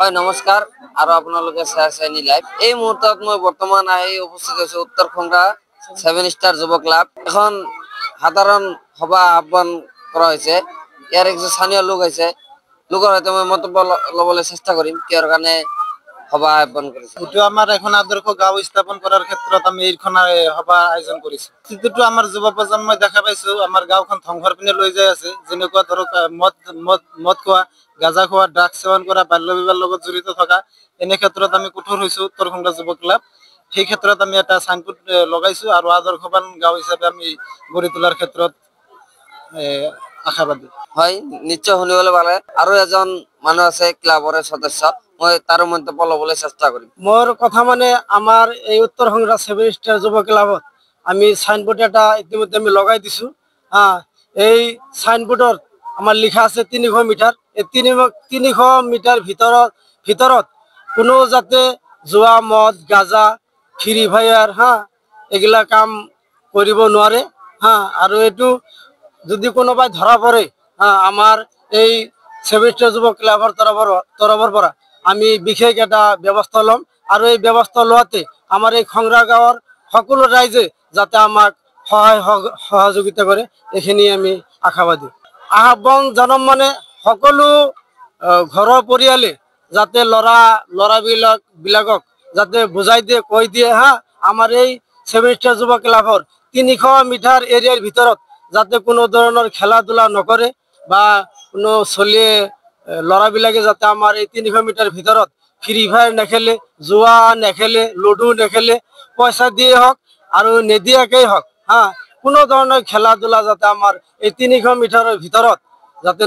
হয় নমস্কাৰ আৰু আপোনালোকে চাই আছে এনি লাইভ। এই মুহূৰ্তত মই বৰ্তমান আহি উপস্থিত হৈছো উত্তৰ খংৰা 7 ষ্টাৰ যুৱ ক্লাব। এখন সাধাৰণ সভা আহ্বান কৰা হৈছে। ইয়াৰ কিছু স্থানীয় লোক আছে, লোকৰ সৈতে মই মন্তব্য ল'বলৈ চেষ্টা কৰিম কিহৰ কাৰণে সভা আহ্বান কৰিছে। এইটো আমাৰ এখন আদৰ্শ গাঁও স্থাপন কৰাৰ ক্ষেত্ৰত আমি এইখন সভা আয়োজন কৰিছো। যিটো আমাৰ যুৱ প্ৰজন্মই দেখা পাইছো আমাৰ গাঁওখন ধ্বংসৰ পিনে লৈ যাই আছে। যেনেকুৱা ধৰক মদ খোৱা, গাঁজা খোৱা, ড্ৰাগছ সেৱন কৰা, বাল্য বিবাহৰ লগত জড়িত থকা এনে ক্ষেত্ৰত আমি কঠোৰ হৈছো উত্তৰ খংৰা যুৱ ক্লাব। সেই ক্ষেত্ৰত আমি এটা চাইনবোৰ্ড লগাইছো আৰু আদৰ্শৱান গাঁও হিচাপে আমি গঢ়ি তোলাৰ ক্ষেত্ৰত আশাবাদী। হয় নিশ্চয় শুনিবলৈ পালে আৰু এজন মানুহ আছে ক্লাবৰে সদস্য, মই তাৰ মন্তব্য ল'বলৈ চেষ্টা কৰিম। মোৰ কথা মানে আমাৰ এই উত্তৰ খংৰা 7 ষ্টাৰ যুৱ ক্লাবত আমি সাইনবোৰ্ড এটা ইতিমধ্যে আমি লগাই দিছো। এই সাইনবোৰ্ডত আমাৰ লিখা আছে 300 মিটাৰ। এই 300 মিটাৰ ভিতৰত কোনো যাতে জুয়া, মদ, গাঁজা, ফ্ৰি ফায়াৰ এগুলা কাম কৰিব নোৱাৰে। আৰু এইটো যদি কোনোবাই ধৰা পৰে আমাৰ এই 7 ষ্টাৰ যুৱ ক্লাবৰ তৰফৰ পৰা আমি বিশেষ এটা ব্যৱস্থা ল'ম। আৰু এই ব্যৱস্থা লোৱাতে আমাৰ এই খংৰা গাঁৱৰ সকলো ৰাইজে যাতে আমাক সহযোগিতা কৰে এইখিনি আমি আশাবাদী। আহ্বান জনাম মানে সকলো ঘৰৰ পৰিয়ালে যাতে ল'ৰাবিলাকক যাতে বুজাই দিয়ে, কৈ দিয়ে আমাৰ এই 7 ষ্টাৰ যুৱ ক্লাবৰ 300 মিটাৰ এৰিয়াৰ ভিতৰত যাতে কোনো ধৰণৰ খেলা ধূলা নকৰে বা কোনো ল'ৰাবিলাকে যাতে আমাৰ এই 300 মিটাৰ ভিতৰত ফ্ৰি ফায়াৰ নেখেলে, জুয়া নেখেলে, লুডু নেখেলে, পয়সা দিয়ে হওক আৰু নিদিয়াকেই হওক কোনো ধৰণৰ খেলা ধূলা যাতে আমাৰ এই 300 মিটাৰৰ ভিতৰত যাতে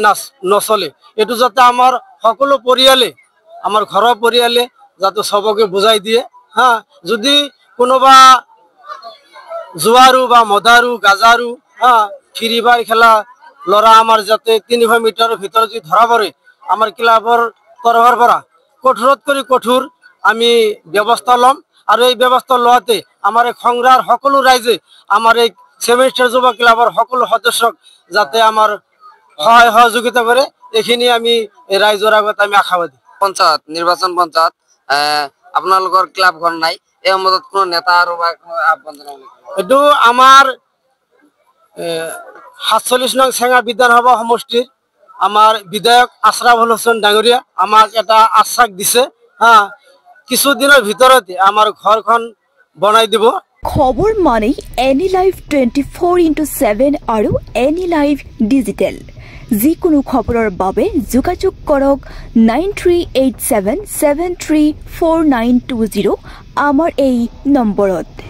নচলে। এইটো যাতে আমাৰ সকলো পৰিয়ালে, আমাৰ ঘৰৰ পৰিয়ালে যাতে সবকে বুজাই দিয়ে। যদি কোনোবা জুৱাৰু বা মদাৰু, গাজাৰু, ফ্ৰি ফায়াৰ খেলা ল'ৰা আমাৰ যাতে 300 মিটাৰৰ ভিতৰত যদি ধৰা পৰে আমাৰ ক্লাবৰ তৰফৰ পৰা কঠোৰতকৈ কঠোৰ আমি ব্যৱস্থা ল'ম। আৰু এই ব্যৱস্থা লোৱাতে আমাৰ এই খংৰাৰ সকলো ৰাইজে আমাৰ এই 7 ষ্টাৰ যুৱ ক্লাবৰ সকলো সদস্যক যাতে আমাৰ সহযোগিতা কৰে এইখিনি আমি ৰাইজৰ আগত আমি আশাবাদী। পঞ্চায়ত নিৰ্বাচন পঞ্চায়ত আপোনালোকৰ ক্লাবখন নাই, এই সময়ত কোনো নেতা আৰু বা কোনো আহ্বান জনাব? এইটো আমাৰ 47 নং চেঙা বিধানসভা সমষ্টিৰ আমাৰ বিধায়ক আশৰাফুল হোসেন ডাঙৰীয়া আমাক এটা আশ্বাস দিছে কিছুদিনৰ ভিতৰতে আমাৰ ঘৰখন বনাই দিব। খবৰ মানে এনি লাইভ 24/7 আৰু এনি লাইভ ডিজিটেল। যিকোনো খবৰৰ বাবে যোগাযোগ কৰক 9387734920 আমাৰ এই নম্বৰত।